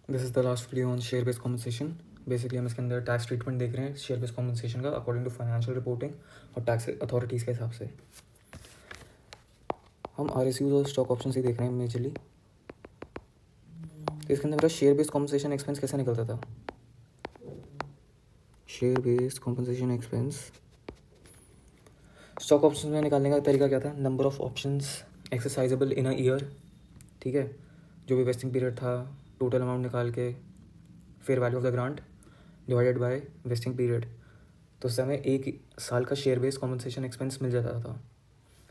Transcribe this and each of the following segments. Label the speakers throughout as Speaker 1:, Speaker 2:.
Speaker 1: This is the last video on share based compensation. Basically हम इसके अंदर tax treatment देख रहे हैं शेयर बेस्ड कॉम्पनसेशन का अकॉर्डिंग टू फाइनेंशियल रिपोर्टिंग और टैक्स अथॉरिटीज़ के हिसाब से। हम RSUs और स्टॉक ऑप्शन ही देख रहे हैं मेजरली। तो इसके अंदर मेरा शेयर बेस्ड कॉम्पनसेशन एक्सपेंस कैसे निकलता था। Share based compensation expense stock option में निकालने का तरीका क्या था, number of options exercisable in a year, ठीक है, जो भी वेस्टिंग पीरियड था टोटल अमाउंट निकाल के fair value of the grant divided by vesting period, तो उससे हमें एक साल का शेयर बेस्ड कॉम्पनसेशन एक्सपेंस मिल जाता था।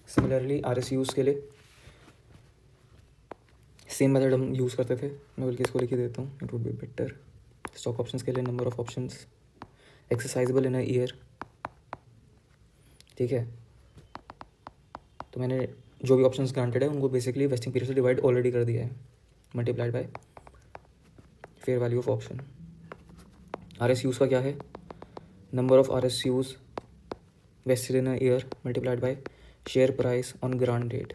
Speaker 1: सिमिलरली RSUs के लिए सेम मेथड हम यूज़ करते थे। मैं बल्कि इसको लिख ही देता हूँ, it would be better. Stock options के लिए number of options exercisable in a year, ठीक है। तो मैंने जो भी ऑप्शंस ग्रांटेड है उनको बेसिकली वेस्टिंग पीरियड से डिवाइड ऑलरेडी कर दिया है, multiplied by fair value of option. RSUs का क्या है, number of RSUs vested in a year multiplied by share price on grant date,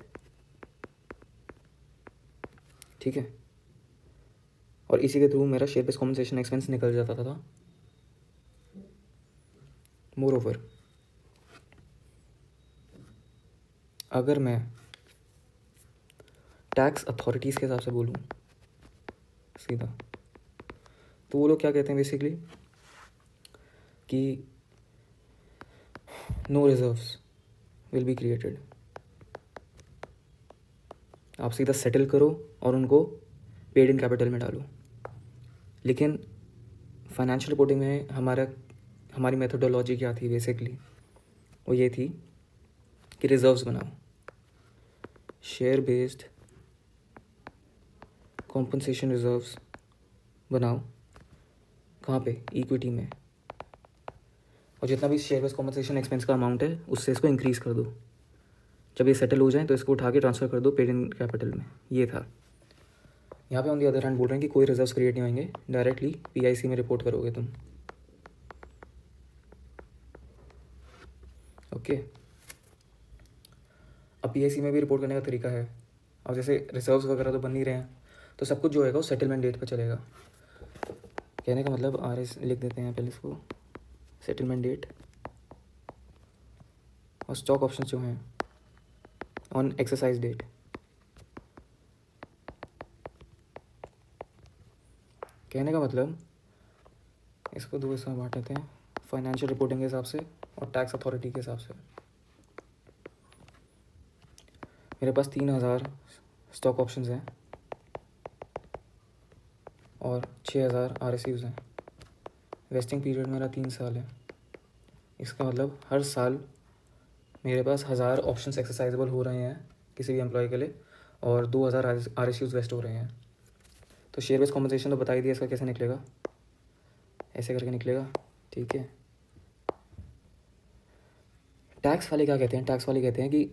Speaker 1: ठीक है। और इसी के थ्रू मेरा शेयर बेस्ड कॉम्पनसेशन एक्सपेंस निकल जाता था। मोर ओवर, अगर मैं टैक्स अथॉरिटीज़ के हिसाब से बोलूँ सीधा, तो वो लोग क्या कहते हैं बेसिकली कि no reserves will be created. आप सीधा सेटल करो और उनको पेड इन कैपिटल में डालो। लेकिन फाइनेंशियल रिपोर्टिंग में हमारी मेथोडोलॉजी क्या थी बेसिकली, वो ये थी कि रिजर्व्स बनाओ, शेयर बेस्ड कॉम्पनसेशन रिजर्व्स बनाओ। कहाँ पे, इक्विटी में, और जितना भी शेयर बेस्ड कॉम्पनसेशन एक्सपेंस का अमाउंट है उससे इसको इंक्रीज़ कर दो। जब ये सेटल हो जाए तो इसको उठा के ट्रांसफ़र कर दो पेड इन कैपिटल में। ये था। यहाँ पे ऑन दी अदर हैंड बोल रहे हैं कि कोई रिजर्व्स क्रिएट नहीं होंगे, डायरेक्टली PIC में रिपोर्ट करोगे तुम, ओके। अब PIC में भी रिपोर्ट करने का तरीका है। अब जैसे रिजर्व्स वगैरह तो बन नहीं रहे हैं, तो सब कुछ जो है वो सेटलमेंट डेट पर चलेगा। कहने का मतलब RS लिख देते हैं पहले इसको, सेटलमेंट डेट, और स्टॉक ऑप्शन जो हैं ऑन एक्सरसाइज डेट। कहने का मतलब इसको दो हिस्सों में बांट लेते हैं, फाइनेंशियल रिपोर्टिंग के हिसाब से और टैक्स अथॉरिटी के हिसाब से। मेरे पास 3000 स्टॉक ऑप्शंस हैं और 6000 RSUs हैं। वेस्टिंग पीरियड मेरा 3 साल है। इसका मतलब हर साल मेरे पास 1000 ऑप्शंस एक्सरसाइजेबल हो रहे हैं किसी भी एम्प्लॉय के लिए, और 2000 RSUs वेस्ट हो रहे हैं। तो शेयर बेस्ड कॉम्पनसेशन तो बता ही दिया इसका कैसे निकलेगा, ऐसे करके निकलेगा, ठीक है। टैक्स वाले क्या कहते हैं, टैक्स वाले कहते हैं कि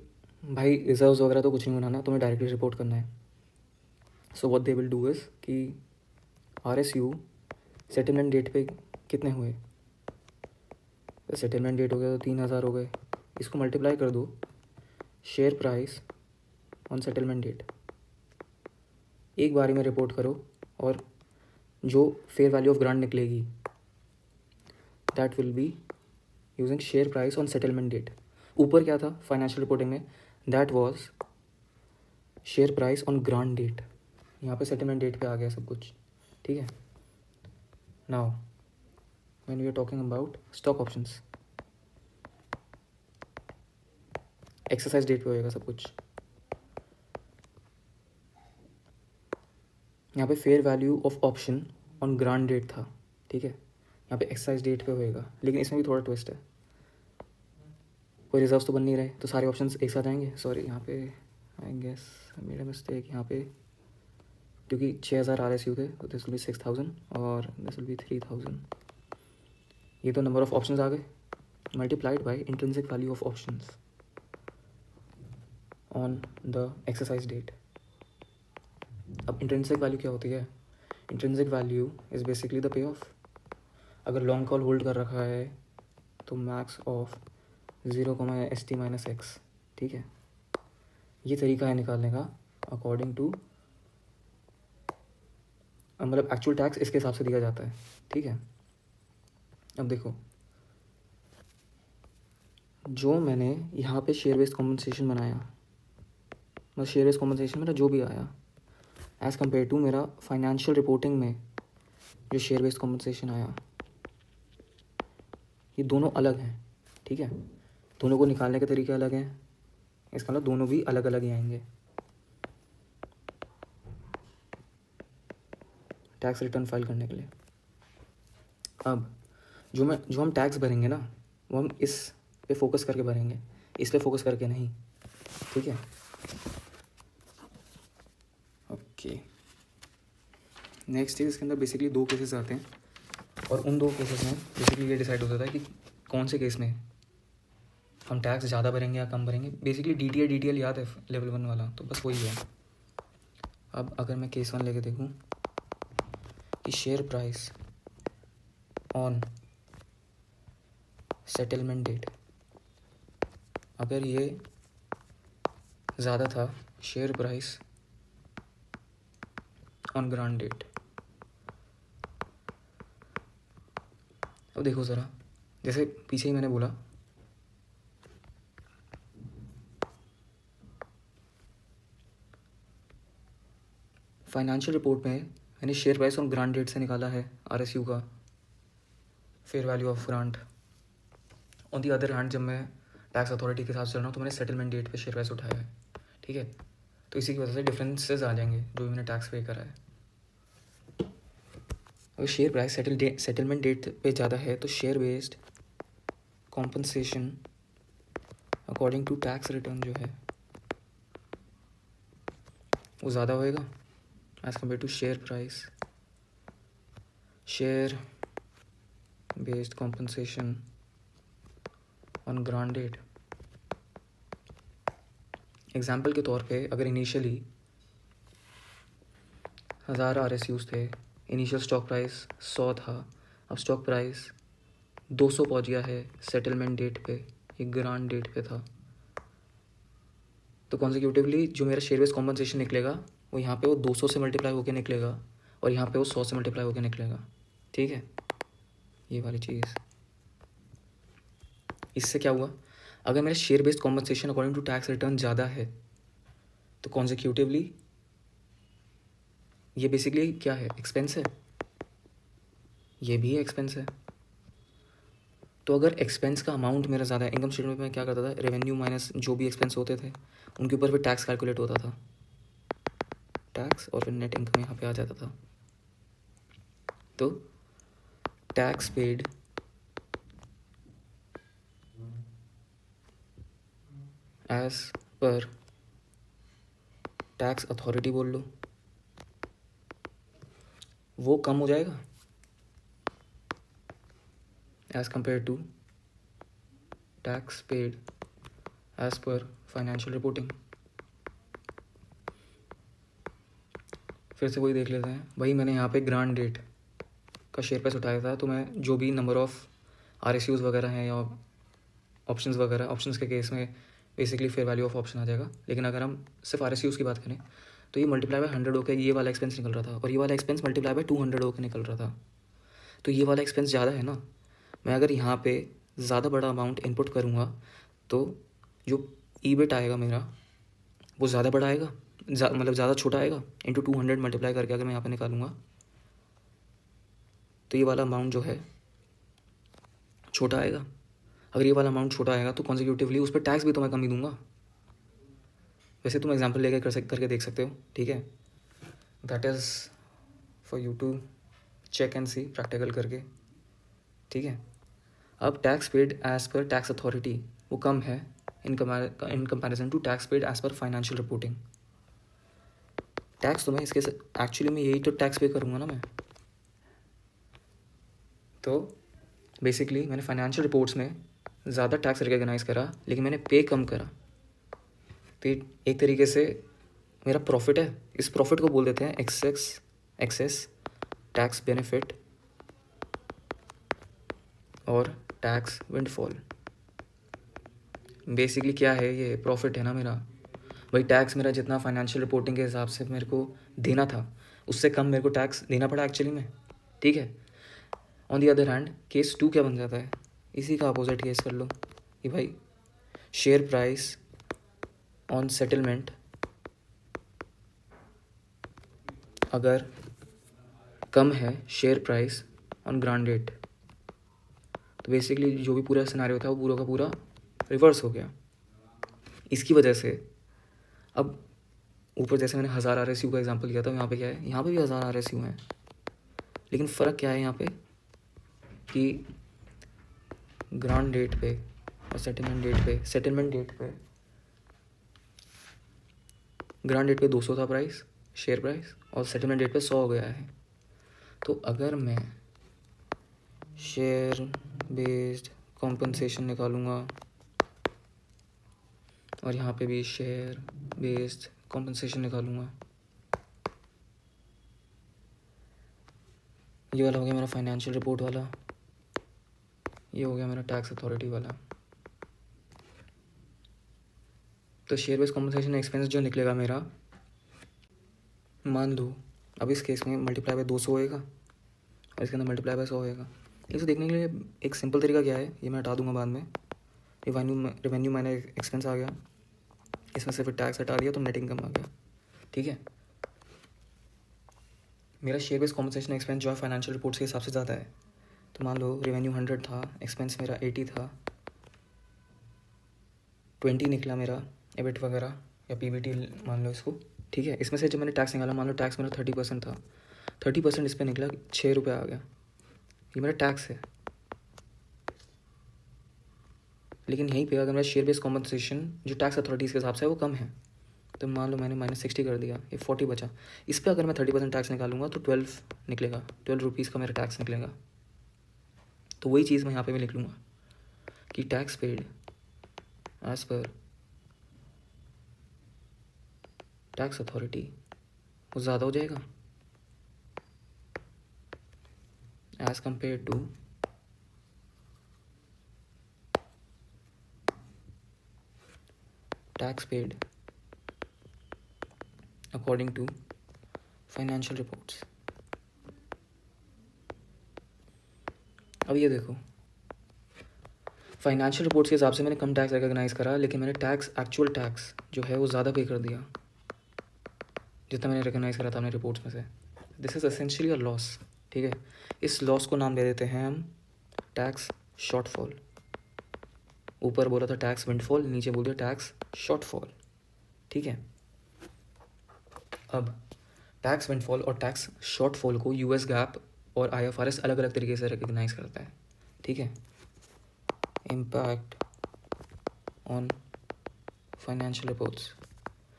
Speaker 1: भाई रिजर्व्स वगैरह तो कुछ नहीं बनाना, तुम्हें डायरेक्टली रिपोर्ट करना है। So what they will do is कि RSU सेटलमेंट डेट पे कितने हुए, तो सेटलमेंट डेट हो गया तो 3000 हो गए, इसको मल्टीप्लाई कर दो share price on settlement date, एक बारी में रिपोर्ट करो, और जो फेयर वैल्यू ऑफ ग्रांट निकलेगी that will be using share price on settlement date. ऊपर क्या था फाइनेंशियल रिपोर्टिंग में, that was share price on grant date. यहाँ पे सेटलमेंट डेट पे आ गया सब कुछ, ठीक है। Now when we are talking about stock options, exercise date पे होएगा सब कुछ। यहाँ पे fair value of option on grant date था, ठीक है। यहाँ पे एक्सरसाइज डेट पे होएगा, लेकिन इसमें भी थोड़ा ट्विस्ट है। कोई रिजर्व्स तो बन नहीं रहे, तो सारे ऑप्शंस एक साथ आएंगे। सॉरी, यहाँ पे I guess made a mistake यहाँ पे, क्योंकि 6000 RSU थे तो दिस विल बी 6000 और दिस विल बी 3000। ये तो नंबर ऑफ ऑप्शंस आ गए multiplied by intrinsic value of options on the exercise date. अब इंट्रिंसिक वैल्यू क्या होती है, intrinsic value is basically the payoff. अगर लॉन्ग कॉल होल्ड कर रखा है तो मैक्स ऑफ 0, ST - X, ठीक है। ये तरीका है निकालने का अकॉर्डिंग टू मतलब एक्चुअल टैक्स इसके हिसाब से दिया जाता है, ठीक है। अब देखो, जो मैंने यहाँ पे शेयर बेस्ड कॉम्पनसेशन बनाया, मतलब शेयर बेस्ड कॉम्पनसेशन मेरा जो भी आया एज़ कम्पेयर टू मेरा फाइनेंशियल रिपोर्टिंग में जो शेयर बेस्ड कॉम्पनसेशन आया, ये दोनों अलग हैं, ठीक है। दोनों को निकालने के तरीके अलग हैं, इसका मतलब दोनों भी अलग अलग ही आएंगे टैक्स रिटर्न फाइल करने के लिए। अब जो हम टैक्स भरेंगे ना, वो हम इस पे फोकस करके भरेंगे, इस पे फोकस करके नहीं, ठीक है। ओके, नेक्स्ट चीज़, इसके अंदर बेसिकली 2 केसेस आते हैं, और उन 2 केसेस में बेसिकली ये डिसाइड हो जाता है कि कौन से केस में हम टैक्स ज़्यादा भरेंगे या कम भरेंगे। बेसिकली DTL याद है लेवल 1 वाला, तो बस वही है। अब अगर मैं केस 1 लेके देखूँ कि share price on settlement date, अगर ये ज़्यादा था share price on grant date. अब देखो ज़रा, जैसे पीछे ही मैंने बोला, फाइनेंशियल रिपोर्ट में मैंने share price on grant date से निकाला है RSU का fair value of grant. On the other hand जब मैं टैक्स अथॉरिटी के साथ चल रहा हूँ तो मैंने सेटलमेंट डेट पे शेयर प्राइस उठाया है, ठीक है। तो इसी की वजह से डिफरेंसेस आ जाएंगे जो भी मैंने टैक्स पे करा है। अगर शेयर प्राइस सेटलमेंट डेट पे ज़्यादा है तो share based compensation according to tax return जो है वो ज़्यादा होएगा as compare to share based compensation on grant date. Example के तौर पे अगर इनिशियली 1000 RSUs थे, इनिशियल स्टॉक प्राइस 100 था, अब स्टॉक प्राइस 200 पहुंच गया है सेटलमेंट डेट पे, ये ग्रांट डेट पे था, तो कॉन्जिक्यूटिवली जो मेरा शेयर बेस्ड कॉम्पनसेशन निकलेगा वो यहाँ पे वो 200 से मल्टीप्लाई होकर निकलेगा और यहाँ पे वो 100 से मल्टीप्लाई होकर निकलेगा, ठीक है। ये वाली चीज़, इससे क्या हुआ, अगर मेरा share based compensation according to tax return ज़्यादा है तो कॉन्जिक्यूटिवली ये बेसिकली क्या है, एक्सपेंस है, ये भी एक्सपेंस है। तो अगर एक्सपेंस का अमाउंट मेरा ज़्यादा है, इनकम स्टेटमेंट में क्या करता था, रेवेन्यू माइनस जो भी एक्सपेंस होते थे उनके ऊपर फिर टैक्स कैलकुलेट होता था, टैक्स, और फिर नेट इनकम यहाँ पे आ जाता था। तो tax paid as per tax authority बोल लो, वो कम हो जाएगा as compare to tax paid as per financial reporting. फिर से वही देख लेते हैं भाई, मैंने यहाँ पे ग्रांट डेट का शेयर प्राइस उठाया था, तो मैं जो भी नंबर ऑफ RSUs वगैरह हैं या ऑप्शंस वगैरह, ऑप्शंस के केस में basically fair value of option आ जाएगा, लेकिन अगर हम सिर्फ RSUs की बात करें तो ये मल्टीप्लाई बाय 100 होकर ये वाला एक्सपेंस निकल रहा था और ये वाला एक्सपेंस मल्टीप्लाई बाय 200 होकर निकल रहा था। तो ये वाला एक्सपेंस ज़्यादा है ना, मैं अगर यहाँ पे ज़्यादा बड़ा अमाउंट इनपुट करूँगा तो जो EBIT आएगा मेरा वो ज़्यादा बड़ा आएगा, मतलब ज़्यादा छोटा आएगा, इंटू 200 मल्टीप्लाई करके अगर मैं यहाँ पे निकालूंगा तो ये वाला अमाउंट जो है छोटा आएगा। अगर ये वाला अमाउंट छोटा आएगा तो कॉन्जिक्यूटिवली उस पर टैक्स भी तो मैं कम ही दूंगा। वैसे तुम एग्जाम्पल लेकर करके देख सकते हो, ठीक है। That is for you to check and see practical करके, ठीक है। अब tax paid as per tax authority वो कम है in comparison to tax paid as per financial reporting. Tax तो मैं इसके एक्चुअली में यही तो टैक्स पे करूँगा ना मैं। तो बेसिकली मैंने फाइनेंशियल रिपोर्ट्स में ज़्यादा टैक्स रिकग्नाइज करा लेकिन मैंने पे कम करा, तो एक तरीके से मेरा प्रॉफिट है। इस प्रॉफिट को बोल देते हैं एक्सेस टैक्स बेनिफिट और टैक्स विंडफॉल। बेसिकली क्या है, ये प्रॉफिट है ना मेरा, भाई टैक्स मेरा जितना फाइनेंशियल रिपोर्टिंग के हिसाब से मेरे को देना था उससे कम मेरे को टैक्स देना पड़ा एक्चुअली में, ठीक है। On the other hand case 2 क्या बन जाता है, इसी का अपोजिट केस कर लो कि भाई शेयर प्राइस ऑन सेटलमेंट अगर कम है share price on grant date, तो बेसिकली जो भी पूरा सिनारियो था वो पूरा का पूरा रिवर्स हो गया। इसकी वजह से अब ऊपर जैसे मैंने 1000 RSU का एग्जांपल किया था, यहाँ पे क्या है, यहाँ पे भी 1000 RSU हैं, लेकिन फ़र्क क्या है यहाँ पे कि ग्रांड डेट पे और सेटलमेंट डेट पे ग्रांड डेट पे 200 था प्राइस, शेयर प्राइस, और सेटलमेंट डेट पे 100 हो गया है। तो अगर मैं शेयर बेस्ड कॉम्पनसेशन निकालूंगा और यहाँ पे भी शेयर बेस्ड कॉम्पनसेशन निकालूंगा, ये वाला हो गया मेरा फाइनेंशियल रिपोर्ट वाला, ये हो गया मेरा टैक्स अथॉरिटी वाला। तो शेयर बेस्ड कॉम्पनसेशन एक्सपेंस जो निकलेगा मेरा, मान लो अब इस केस में मल्टीप्लाई बाय 200 होएगा और इसके अंदर मल्टीप्लाई बाय 100 होएगा। इसे देखने के लिए एक सिंपल तरीका क्या है, ये मैं हटा दूंगा बाद में। रेवेन्यू माइनस एक्सपेंस आ गया, इसमें से फिर टैक्स हटा दिया तो नेट इनकम आ गया, ठीक है। मेरा शेयर बेस्ड कॉम्पनसेशन एक्सपेंस जो है फाइनेंशियल रिपोर्ट्स के हिसाब से ज़्यादा है। तो मान लो रेवेन्यू 100 था, एक्सपेंस मेरा 80 था, 20 निकला मेरा एबिट वगैरह या PBT मान लो इसको, ठीक है। इसमें से जब मैंने टैक्स निकाला, मान लो टैक्स मेरा 30% था, 30% इस पर निकला 6 रुपये आ गया, ये मेरा टैक्स है। लेकिन यहीं पे अगर मेरा शेयर बेस्ड कॉम्पनसेशन जो टैक्स अथॉरिटीज़ के हिसाब से है वो कम है, तो मान लो मैंने -60 कर दिया, ये 40 बचा। इस पर अगर मैं 30% टैक्स निकालूंगा तो 12 निकलेगा, 12 रुपीज़ का मेरा टैक्स निकलेगा। तो वही चीज़ मैं यहाँ पे भी लिख लूँगा कि tax paid as per tax authority वो ज़्यादा हो जाएगा as compare to tax paid according to financial reports. अब ये देखो, फाइनेंशियल रिपोर्ट्स के हिसाब से मैंने कम टैक्स रिकॉग्नाइज करा, लेकिन मैंने एक्चुअल टैक्स जो है वो ज़्यादा पे कर दिया जितना मैंने रिकॉग्नाइज करा था अपने रिपोर्ट्स में से। This is essentially a loss, ठीक है। इस लॉस को नाम दे देते हैं हम टैक्स शॉर्टफॉल। ऊपर बोला था टैक्स विंडफॉल, नीचे बोल दिया टैक्स शॉर्टफॉल, ठीक है। अब टैक्स विंडफॉल और टैक्स शॉर्टफॉल को US GAAP और IFRS अलग अलग तरीके से रिकॉग्नाइज करता है, ठीक है। Impact on financial reports.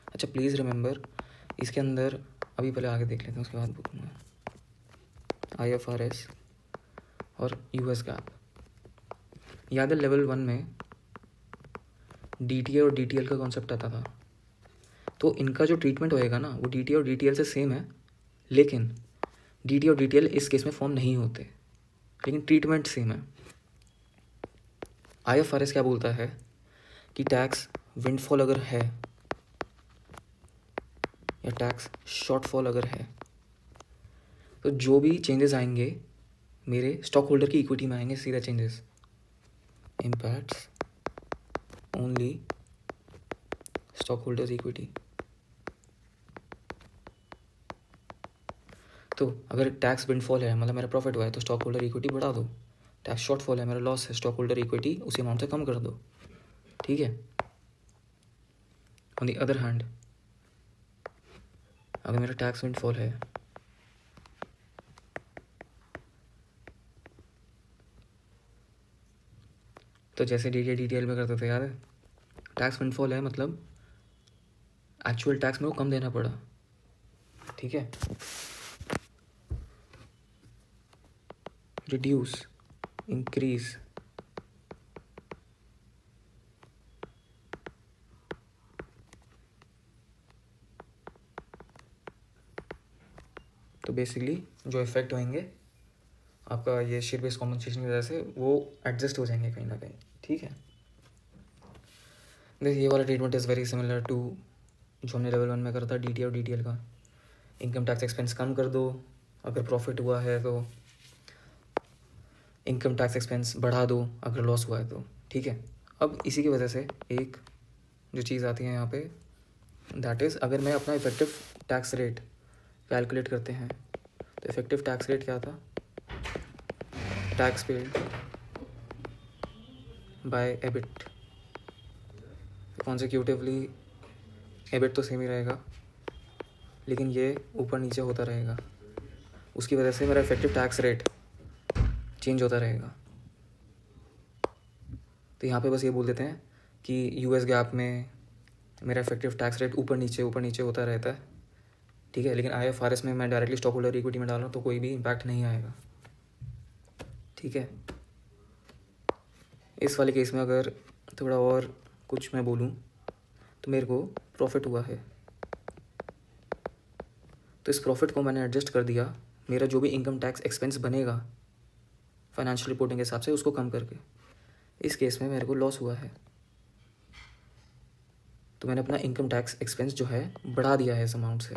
Speaker 1: अच्छा प्लीज़ रिमेंबर, इसके अंदर अभी पहले आगे देख लेते हैं, उसके बाद बोलूँगा IFRS और US GAAP। याद है लेवल 1 में DTA और DTL का कॉन्सेप्ट आता था, तो इनका जो ट्रीटमेंट होएगा ना वो DTA और DTL से सेम है, लेकिन DTA और DTL इस केस में फॉर्म नहीं होते, लेकिन ट्रीटमेंट सेम है। IFRS क्या बोलता है कि टैक्स विंडफॉल अगर है या टैक्स शॉर्टफॉल अगर है, तो जो भी चेंजेस आएंगे मेरे स्टॉक होल्डर की इक्विटी में आएंगे सीधा changes. Impacts only stock holders equity. तो अगर टैक्स विंडफॉल है मतलब मेरा प्रॉफिट हुआ है तो स्टॉक होल्डर इक्विटी बढ़ा दो, टैक्स शॉर्टफॉल है मेरा लॉस है, स्टॉक होल्डर इक्विटी उसी अमाउंट से कम कर दो, ठीक है। ऑन द अदर हैंड अगर मेरा टैक्स विंडफॉल है तो जैसे DTA DTL में करते थे यार, टैक्स विंडफॉल है मतलब एक्चुअल टैक्स में वो कम देना पड़ा, ठीक है। रिड्यूस इंक्रीज तो बेसिकली जो इफेक्ट होंगे आपका ये शेयर बेस्ड कॉम्पनसेशन की वजह से वो एडजस्ट हो जाएंगे कहीं ना कहीं, ठीक है। ये वाला treatment is very similar to जो हमने लेवल 1 में करा था DTA और DTL का। इनकम टैक्स एक्सपेंस कम कर दो अगर प्रॉफिट हुआ है तो, इनकम टैक्स एक्सपेंस बढ़ा दो अगर लॉस हुआ है तो, ठीक है। अब इसी की वजह से एक जो चीज़ आती है यहाँ पे, दैट इज़ अगर मैं अपना इफेक्टिव टैक्स रेट कैलकुलेट करते हैं तो इफेक्टिव टैक्स रेट क्या था, tax paid by EBIT, consecutively EBIT तो सेम ही रहेगा लेकिन ये ऊपर नीचे होता रहेगा, उसकी वजह से मेरा इफेक्टिव टैक्स रेट चेंज होता रहेगा। तो यहाँ पे बस ये बोल देते हैं कि यूएस गैप में मेरा इफेक्टिव टैक्स रेट ऊपर नीचे होता रहता है, ठीक है। लेकिन आईएफआरएस में मैं डायरेक्टली स्टॉक होल्डर इक्विटी में डाल रहा हूँ तो कोई भी इम्पैक्ट नहीं आएगा, ठीक है। इस वाले केस में अगर थोड़ा और कुछ मैं बोलूँ तो मेरे को प्रॉफिट हुआ है, तो इस प्रॉफिट को मैंने एडजस्ट कर दिया मेरा जो भी इनकम टैक्स एक्सपेंस बनेगा फाइनेंशियल रिपोर्टिंग के हिसाब से उसको कम करके। इस केस में मेरे को लॉस हुआ है तो मैंने अपना इनकम टैक्स एक्सपेंस जो है बढ़ा दिया है इस अमाउंट से।